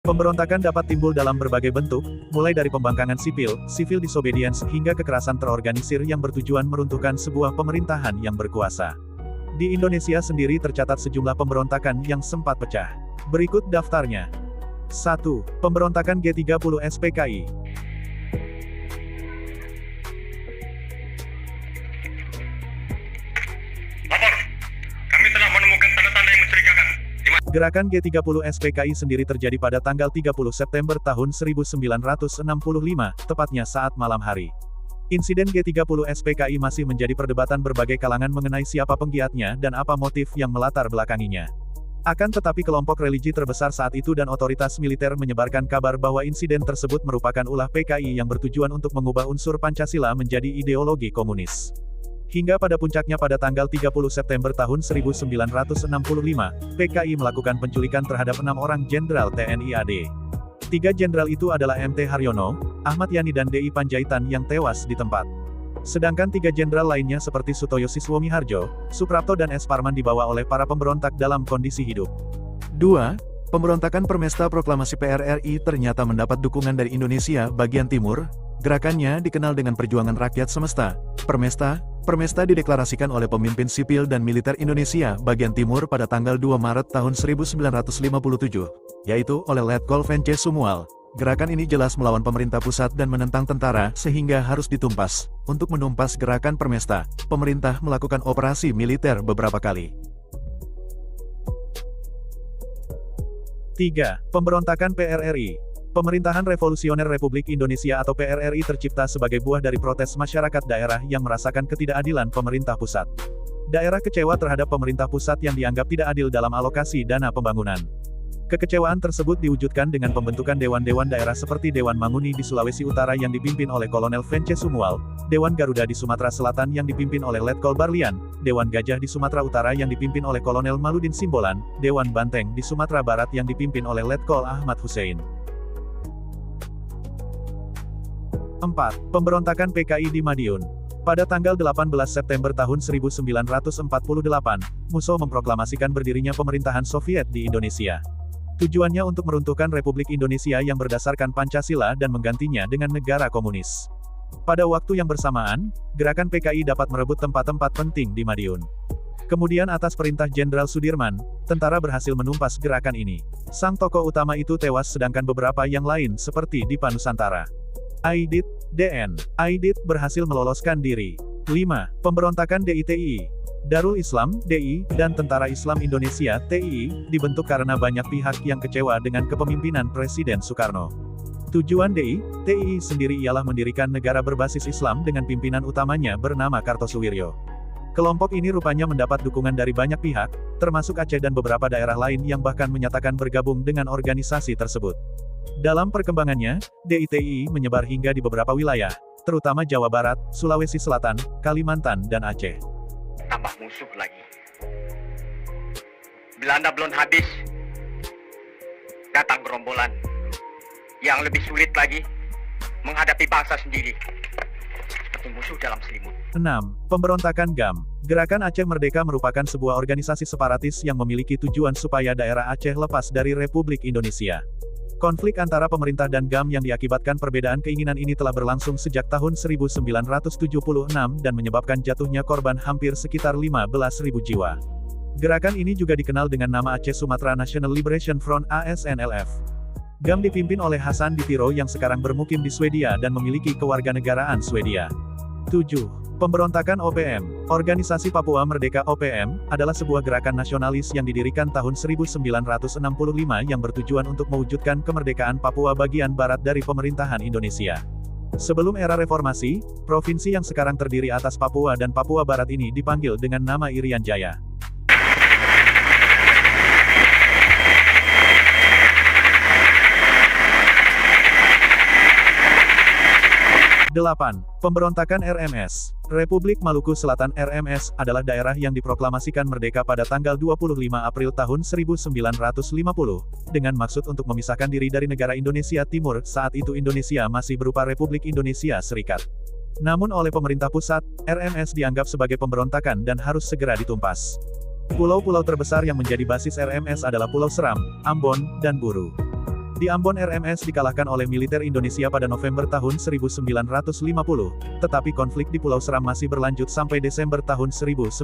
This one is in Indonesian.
Pemberontakan dapat timbul dalam berbagai bentuk, mulai dari pembangkangan sipil, civil disobedience, hingga kekerasan terorganisir yang bertujuan meruntuhkan sebuah pemerintahan yang berkuasa. Di Indonesia sendiri tercatat sejumlah pemberontakan yang sempat pecah. Berikut daftarnya. 1. Pemberontakan G30 SPKI. Lapor, kami telah menemukan tanda-tanda yang mencurigakan. Gerakan G30 SPKI sendiri terjadi pada tanggal 30 September tahun 1965, tepatnya saat malam hari. Insiden G30 SPKI masih menjadi perdebatan berbagai kalangan mengenai siapa penggiatnya dan apa motif yang melatar belakanginya. Akan tetapi kelompok religi terbesar saat itu dan otoritas militer menyebarkan kabar bahwa insiden tersebut merupakan ulah PKI yang bertujuan untuk mengubah unsur Pancasila menjadi ideologi komunis. Hingga pada puncaknya pada tanggal 30 September tahun 1965, PKI melakukan penculikan terhadap 6 orang jenderal TNI AD. 3 jenderal itu adalah MT Haryono, Ahmad Yani dan DI Panjaitan yang tewas di tempat. Sedangkan 3 jenderal lainnya seperti Sutoyo Siswomiharjo, Suprapto dan S. Parman dibawa oleh para pemberontak dalam kondisi hidup. 2. Pemberontakan Permesta Proklamasi PRRI ternyata mendapat dukungan dari Indonesia bagian timur. Gerakannya dikenal dengan Perjuangan Rakyat Semesta, Permesta dideklarasikan oleh pemimpin sipil dan militer Indonesia bagian timur pada tanggal 2 Maret tahun 1957, yaitu oleh Letkol Vence Sumual. Gerakan ini jelas melawan pemerintah pusat dan menentang tentara sehingga harus ditumpas. Untuk menumpas gerakan Permesta, pemerintah melakukan operasi militer beberapa kali. 3. Pemberontakan PRRI. Pemerintahan Revolusioner Republik Indonesia atau PRRI tercipta sebagai buah dari protes masyarakat daerah yang merasakan ketidakadilan pemerintah pusat. Daerah kecewa terhadap pemerintah pusat yang dianggap tidak adil dalam alokasi dana pembangunan. Kekecewaan tersebut diwujudkan dengan pembentukan dewan-dewan daerah seperti Dewan Manguni di Sulawesi Utara yang dipimpin oleh Kolonel Vence Sumual, Dewan Garuda di Sumatera Selatan yang dipimpin oleh Letkol Barlian, Dewan Gajah di Sumatera Utara yang dipimpin oleh Kolonel Maludin Simbolan, Dewan Banteng di Sumatera Barat yang dipimpin oleh Letkol Ahmad Hussein. 4. Pemberontakan PKI di Madiun. Pada tanggal 18 September tahun 1948, Musso memproklamasikan berdirinya pemerintahan Soviet di Indonesia. Tujuannya untuk meruntuhkan Republik Indonesia yang berdasarkan Pancasila dan menggantinya dengan negara komunis. Pada waktu yang bersamaan, gerakan PKI dapat merebut tempat-tempat penting di Madiun. Kemudian atas perintah Jenderal Sudirman, tentara berhasil menumpas gerakan ini. Sang tokoh utama itu tewas sedangkan beberapa yang lain seperti Dipa Nusantara, Aidit, DN. Aidit berhasil meloloskan diri. 5. Pemberontakan DITI. Darul Islam, DI, dan Tentara Islam Indonesia, TII, dibentuk karena banyak pihak yang kecewa dengan kepemimpinan Presiden Soekarno. Tujuan DI, TII sendiri ialah mendirikan negara berbasis Islam dengan pimpinan utamanya bernama Kartosuwiryo. Kelompok ini rupanya mendapat dukungan dari banyak pihak, termasuk Aceh dan beberapa daerah lain yang bahkan menyatakan bergabung dengan organisasi tersebut. Dalam perkembangannya, DITI menyebar hingga di beberapa wilayah, terutama Jawa Barat, Sulawesi Selatan, Kalimantan, dan Aceh. Tambah musuh lagi. Belanda belum habis. Datang gerombolan. Yang lebih sulit lagi, menghadapi bangsa sendiri. Seperti musuh dalam selimut. 6. Pemberontakan GAM. Gerakan Aceh Merdeka merupakan sebuah organisasi separatis yang memiliki tujuan supaya daerah Aceh lepas dari Republik Indonesia. Konflik antara pemerintah dan GAM yang diakibatkan perbedaan keinginan ini telah berlangsung sejak tahun 1976 dan menyebabkan jatuhnya korban hampir sekitar 15.000 jiwa. Gerakan ini juga dikenal dengan nama Aceh Sumatra National Liberation Front (ASNLF). GAM dipimpin oleh Hasan Ditiro yang sekarang bermukim di Swedia dan memiliki kewarganegaraan Swedia. 7. Pemberontakan OPM. Organisasi Papua Merdeka OPM, adalah sebuah gerakan nasionalis yang didirikan tahun 1965 yang bertujuan untuk mewujudkan kemerdekaan Papua bagian barat dari pemerintahan Indonesia. Sebelum era reformasi, provinsi yang sekarang terdiri atas Papua dan Papua Barat ini dipanggil dengan nama Irian Jaya. 8. Pemberontakan RMS. Republik Maluku Selatan (RMS) adalah daerah yang diproklamasikan merdeka pada tanggal 25 April tahun 1950, dengan maksud untuk memisahkan diri dari negara Indonesia Timur, saat itu Indonesia masih berupa Republik Indonesia Serikat. Namun oleh pemerintah pusat, RMS dianggap sebagai pemberontakan dan harus segera ditumpas. Pulau-pulau terbesar yang menjadi basis RMS adalah Pulau Seram, Ambon, dan Buru. Di Ambon RMS dikalahkan oleh militer Indonesia pada November tahun 1950, tetapi konflik di Pulau Seram masih berlanjut sampai Desember tahun 1963.